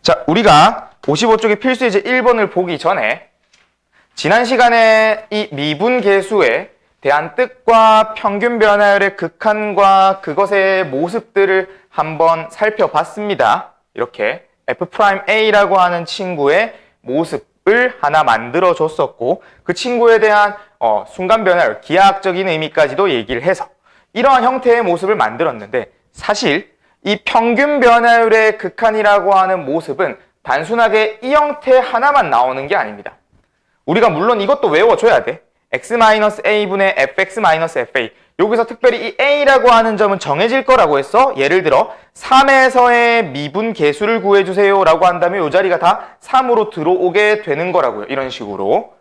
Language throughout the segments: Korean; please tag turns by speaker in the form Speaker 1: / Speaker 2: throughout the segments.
Speaker 1: 자, 우리가 55쪽의 필수 예제 1번을 보기 전에 지난 시간에 이 미분계수에 대한 뜻과 평균 변화율의 극한과 그것의 모습들을 한번 살펴봤습니다. 이렇게 F'A라고 하는 친구의 모습을 하나 만들어 줬었고 그 친구에 대한 순간 변화율, 기하학적인 의미까지도 얘기를 해서 이러한 형태의 모습을 만들었는데 사실 이 평균 변화율의 극한이라고 하는 모습은 단순하게 이 형태 하나만 나오는 게 아닙니다. 우리가 물론 이것도 외워줘야 돼. x-a분의 fx-fa. 여기서 특별히 이 a라고 하는 점은 정해질 거라고 했어. 예를 들어 3에서의 미분 계수를 구해주세요 라고 한다면 이 자리가 다 3으로 들어오게 되는 거라고요. 이런 식으로.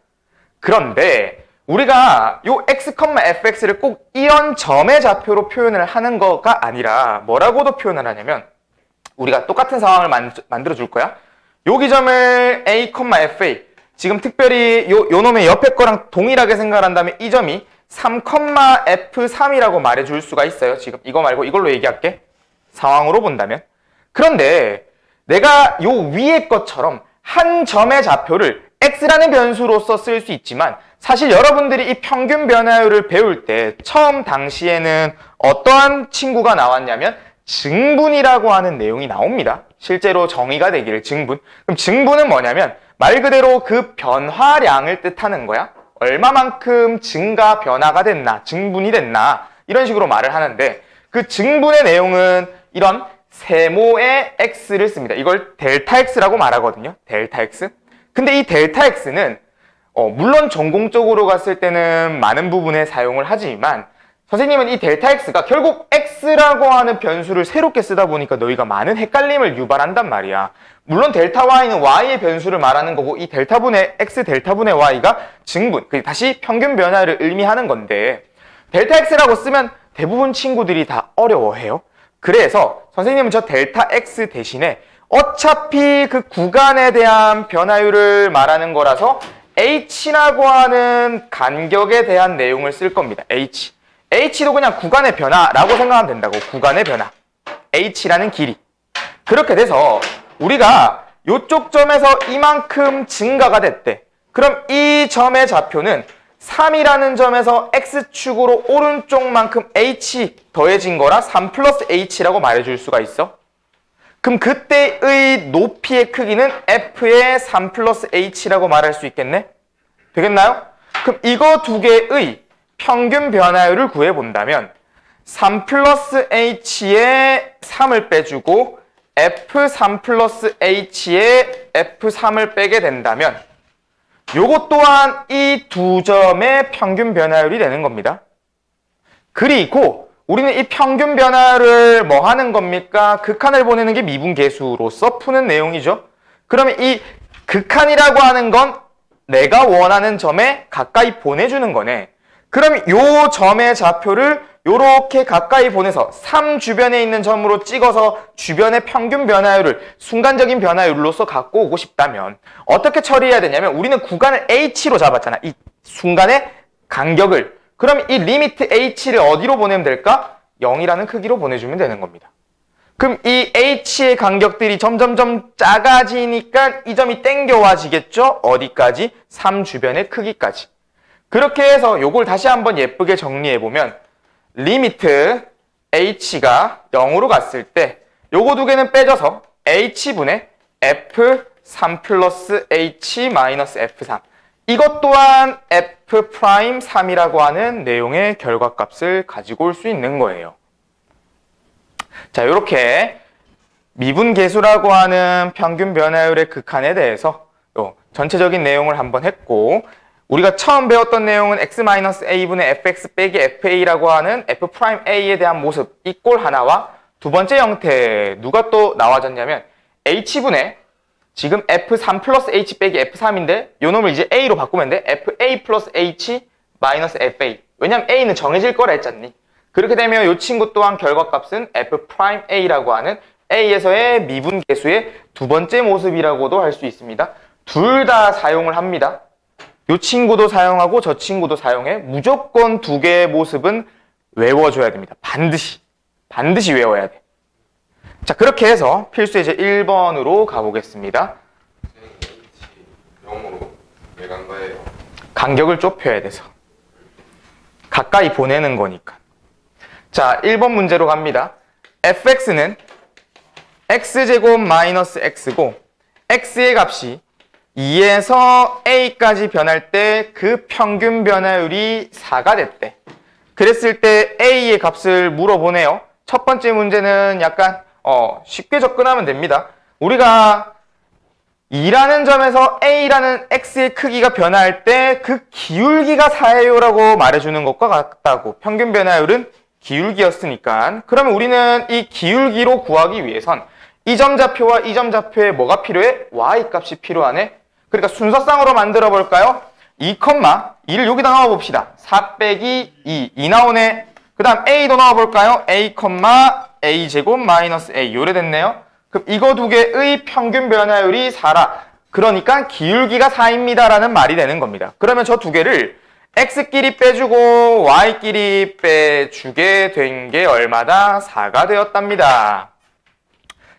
Speaker 1: 그런데 우리가 요 x, fx를 꼭 이런 점의 좌표로 표현을 하는 거가 아니라 뭐라고도 표현을 하냐면 우리가 똑같은 상황을 만들어 줄 거야. 여기 점을 a, fa 지금 특별히 요 놈의 옆에 거랑 동일하게 생각한다면 이 점이 3,f3이라고 말해줄 수가 있어요. 지금 이거 말고 이걸로 얘기할게. 상황으로 본다면. 그런데 내가 요 위의 것처럼 한 점의 좌표를 x라는 변수로서 쓸 수 있지만 사실 여러분들이 이 평균 변화율을 배울 때 처음 당시에는 어떠한 친구가 나왔냐면 증분이라고 하는 내용이 나옵니다. 실제로 정의가 되기를 증분. 그럼 증분은 뭐냐면 말 그대로 그 변화량을 뜻하는 거야. 얼마만큼 증가, 변화가 됐나, 증분이 됐나 이런 식으로 말을 하는데 그 증분의 내용은 이런 세모의 x를 씁니다. 이걸 델타 x라고 말하거든요. 델타 x. 근데 이 델타 x는 물론 전공적으로 갔을 때는 많은 부분에 사용을 하지만 선생님은 이 델타 x가 결국 x라고 하는 변수를 새롭게 쓰다 보니까 너희가 많은 헷갈림을 유발한단 말이야. 물론 델타 y는 y의 변수를 말하는 거고 이 델타분의 x, 델타분의 y가 증분, 다시 평균 변화를 의미하는 건데 델타 x라고 쓰면 대부분 친구들이 다 어려워해요. 그래서 선생님은 저 델타 x 대신에 어차피 그 구간에 대한 변화율을 말하는 거라서 h라고 하는 간격에 대한 내용을 쓸 겁니다. h도 그냥 구간의 변화라고 생각하면 된다고. 구간의 변화. h라는 길이. 그렇게 돼서 우리가 이쪽 점에서 이만큼 증가가 됐대. 그럼 이 점의 좌표는 3이라는 점에서 x축으로 오른쪽만큼 h 더해진 거라 3 플러스 h라고 말해줄 수가 있어. 그럼 그때의 높이의 크기는 f의 3 플러스 h라고 말할 수 있겠네? 되겠나요? 그럼 이거 두 개의 평균 변화율을 구해본다면 3 플러스 h에 3을 빼주고 f3 플러스 h에 f3을 빼게 된다면 요것 또한 이 두 점의 평균 변화율이 되는 겁니다. 그리고 우리는 이 평균 변화를 뭐 하는 겁니까? 극한을 보내는 게 미분계수로서 푸는 내용이죠. 그러면 이 극한이라고 하는 건 내가 원하는 점에 가까이 보내주는 거네. 그럼 요 점의 좌표를 요렇게 가까이 보내서 3 주변에 있는 점으로 찍어서 주변의 평균 변화율을 순간적인 변화율로서 갖고 오고 싶다면 어떻게 처리해야 되냐면 우리는 구간을 h로 잡았잖아. 이 순간의 간격을. 그럼 이 리미트 h를 어디로 보내면 될까? 0이라는 크기로 보내주면 되는 겁니다. 그럼 이 h의 간격들이 점점점 작아지니까 이 점이 땡겨와지겠죠? 어디까지? 3 주변의 크기까지. 그렇게 해서 요걸 다시 한번 예쁘게 정리해보면 리미트 h가 0으로 갔을 때 요거 두 개는 빼줘서 h분의 f3 플러스 h 마이너스 f3 이것 또한 f'3이라고 하는 내용의 결과값을 가지고 올 수 있는 거예요. 자, 요렇게 미분계수라고 하는 평균 변화율의 극한에 대해서 전체적인 내용을 한번 했고 우리가 처음 배웠던 내용은 x-a분의 fx 빼기 fa라고 하는 f'a에 대한 모습 이 꼴 하나와 두 번째 형태 누가 또 나와졌냐면 h분의 지금 f3 플러스 h 빼기 f3인데 요 놈을 이제 a로 바꾸면 돼. fa 플러스 h 마이너스 fa. 왜냐면 a는 정해질 거라 했잖니. 그렇게 되면 요 친구 또한 결과값은 f'a라고 하는 a에서의 미분계수의 두 번째 모습이라고도 할 수 있습니다. 둘 다 사용을 합니다. 요 친구도 사용하고 저 친구도 사용해. 무조건 두 개의 모습은 외워줘야 됩니다. 반드시 외워야 돼. 자, 그렇게 해서 필수 예제 1번으로 가보겠습니다.
Speaker 2: H 0으로 왜 간 거예요?
Speaker 1: 간격을 좁혀야 돼서. 가까이 보내는 거니까. 자, 1번 문제로 갑니다. fx는 x제곱 마이너스 x고 x의 값이 2에서 a까지 변할 때 그 평균 변화율이 4가 됐대. 그랬을 때 a의 값을 물어보네요. 첫 번째 문제는 약간 쉽게 접근하면 됩니다. 우리가 2라는 점에서 a라는 x의 크기가 변화할 때 그 기울기가 4예요 라고 말해주는 것과 같다고. 평균 변화율은 기울기였으니까. 그러면 우리는 이 기울기로 구하기 위해선 이 점 좌표와 이 점 좌표에 뭐가 필요해? y값이 필요하네. 그러니까 순서상으로 만들어 볼까요? 2,2를 여기다 넣어 봅시다. 4 빼기 2 나오네. 그 다음 a도 넣어 볼까요? a, a제곱 마이너스 a 요래 됐네요. 그럼 이거 두 개의 평균 변화율이 4라. 그러니까 기울기가 4입니다 라는 말이 되는 겁니다. 그러면 저 두 개를 x끼리 빼주고 y끼리 빼주게 된 게 얼마다? 4가 되었답니다.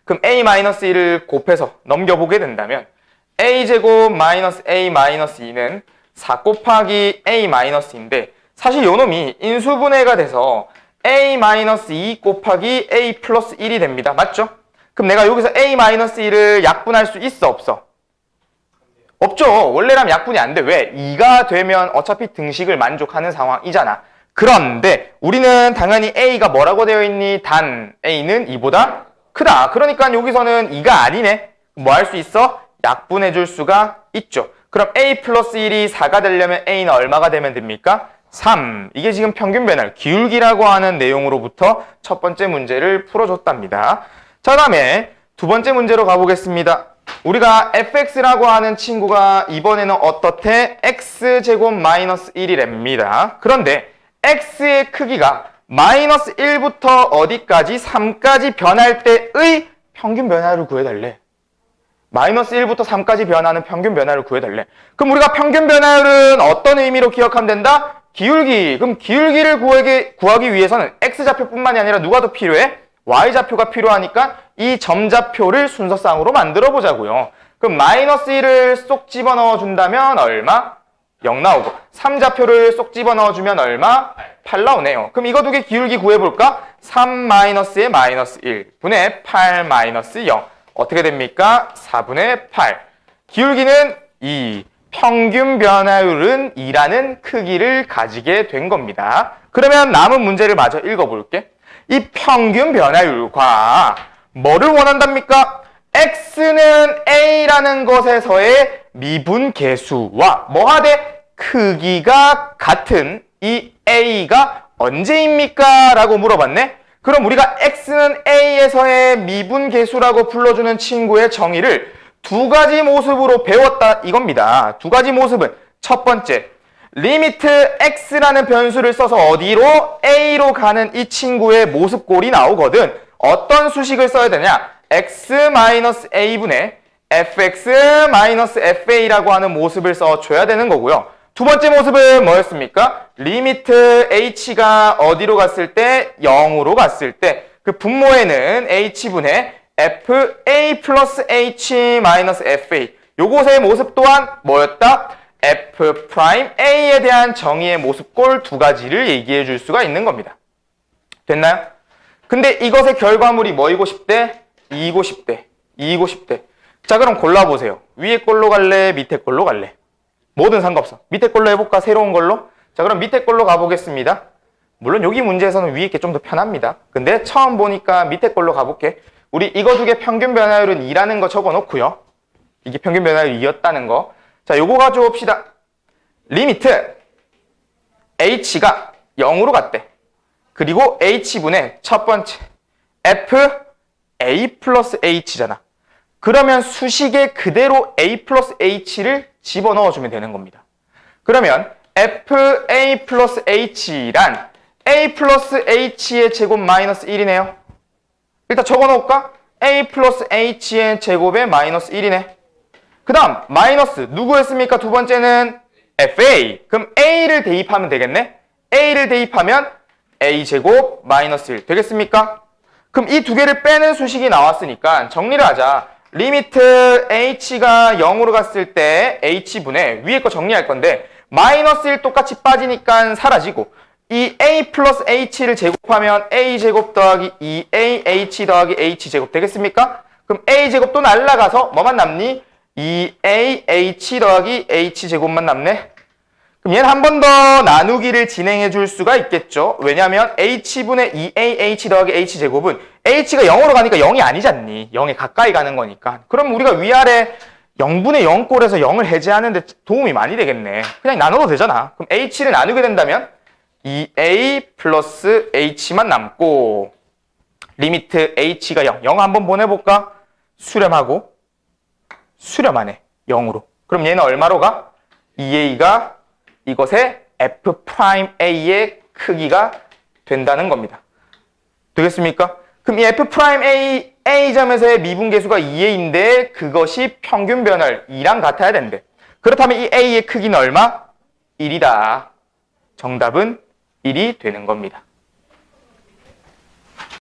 Speaker 1: 그럼 a-1을 곱해서 넘겨보게 된다면 a제곱 마이너스 a 마이너스 2는 4 곱하기 a 마이너스인데 사실 요놈이 인수분해가 돼서 a 마이너스 2 곱하기 a 플러스 1이 됩니다. 맞죠? 그럼 내가 여기서 a 마이너스 1을 약분할 수 있어 없어? 없죠. 원래라면 약분이 안 돼. 왜? 2가 되면 어차피 등식을 만족하는 상황이잖아. 그런데 우리는 당연히 a가 뭐라고 되어 있니? 단 a는 2보다 크다. 그러니까 여기서는 2가 아니네. 뭐 할 수 있어? 약분해 줄 수가 있죠. 그럼 a 플러스 1이 4가 되려면 a는 얼마가 되면 됩니까? 3. 이게 지금 평균 변화율, 기울기라고 하는 내용으로부터 첫 번째 문제를 풀어줬답니다. 자, 다음에 두 번째 문제로 가보겠습니다. 우리가 fx라고 하는 친구가 이번에는 어떻대? x제곱 마이너스 1이랍니다. 그런데 x의 크기가 마이너스 1부터 어디까지? 3까지 변할 때의 평균 변화율을 구해달래. 마이너스 1부터 3까지 변하는 평균 변화율을 구해달래. 그럼 우리가 평균 변화율은 어떤 의미로 기억하면 된다? 기울기. 그럼 기울기를 구하기 위해서는 x좌표뿐만이 아니라 누가 더 필요해? y좌표가 필요하니까 이 점좌표를 순서상으로 만들어 보자고요. 그럼 마이너스 1을 쏙 집어넣어 준다면 얼마? 0 나오고 3좌표를 쏙 집어넣어주면 얼마? 8 나오네요. 그럼 이거 두 개 기울기 구해볼까? 3 마이너스의 마이너스 1 분의 8 마이너스 0 어떻게 됩니까? 4분의 8 기울기는 2 평균 변화율은 2라는 크기를 가지게 된 겁니다. 그러면 남은 문제를 마저 읽어볼게. 이 평균 변화율과 뭐를 원한답니까? x는 a라는 것에서의 미분 계수와 뭐하되 크기가 같은 이 a가 언제입니까? 라고 물어봤네. 그럼 우리가 x는 a에서의 미분 계수라고 불러주는 친구의 정의를 두 가지 모습으로 배웠다 이겁니다. 두 가지 모습은 첫 번째, 리미트 x라는 변수를 써서 어디로? a로 가는 이 친구의 모습꼴이 나오거든. 어떤 수식을 써야 되냐? x-a분의 fx-fa라고 하는 모습을 써줘야 되는 거고요. 두 번째 모습은 뭐였습니까? 리미트 h가 어디로 갔을 때? 0으로 갔을 때 그 분모에는 h분의 fa 플러스 h 마이너스 fa 요것의 모습 또한 뭐였다? f'a에 대한 정의의 모습꼴 두 가지를 얘기해 줄 수가 있는 겁니다. 됐나요? 근데 이것의 결과물이 뭐이고 싶대? 이고 싶대. 이고 싶대. 자, 그럼 골라보세요. 위에 걸로 갈래? 밑에 걸로 갈래? 뭐든 상관없어. 밑에 걸로 해볼까? 새로운 걸로? 자, 그럼 밑에 걸로 가보겠습니다. 물론 여기 문제에서는 위에 게 좀 더 편합니다. 근데 처음 보니까 밑에 걸로 가볼게. 우리 이거 두 개 평균 변화율은 2라는 거 적어놓고요. 이게 평균 변화율이 2였다는 거. 자, 요거 가져옵시다. 리미트 h가 0으로 갔대. 그리고 h분의 첫 번째 fa 플러스 h잖아. 그러면 수식에 그대로 a 플러스 h를 집어넣어주면 되는 겁니다. 그러면 fa 플러스 h란 a 플러스 h의 제곱 마이너스 1이네요. 일단 적어놓을까? a 플러스 h의 제곱에 마이너스 1이네. 그 다음 마이너스 누구였습니까? 두 번째는 fa. 그럼 a를 대입하면 되겠네. a를 대입하면 a제곱 마이너스 1 되겠습니까? 그럼 이 두 개를 빼는 수식이 나왔으니까 정리를 하자. 리미트 h가 0으로 갔을 때 h분의 위에 거 정리할 건데 마이너스 1 똑같이 빠지니까 사라지고 이 a 플러스 h를 제곱하면 a제곱 더하기 2a h 더하기 h제곱 되겠습니까? 그럼 a제곱도 날라가서 뭐만 남니? 2a h 더하기 h제곱만 남네. 그럼 얘는 한 번 더 나누기를 진행해 줄 수가 있겠죠. 왜냐하면 h분의 2a h 더하기 h제곱은 h가 0으로 가니까 0이 아니잖니. 0에 가까이 가는 거니까. 그럼 우리가 위아래 0분의 0꼴에서 0을 해제하는데 도움이 많이 되겠네. 그냥 나눠도 되잖아. 그럼 h를 나누게 된다면 2a 플러스 h만 남고 리미트 h가 0. 0 한번 보내볼까? 수렴하고 수렴하네. 0으로. 그럼 얘는 얼마로 가? 2a가 이것의 f'a의 크기가 된다는 겁니다. 되겠습니까? 그럼 이 f'A점에서의 미분계수가 2a인데 그것이 평균 변화율 2랑 같아야 된대. 그렇다면 이 a의 크기는 얼마? 1이다. 정답은 1이 되는 겁니다.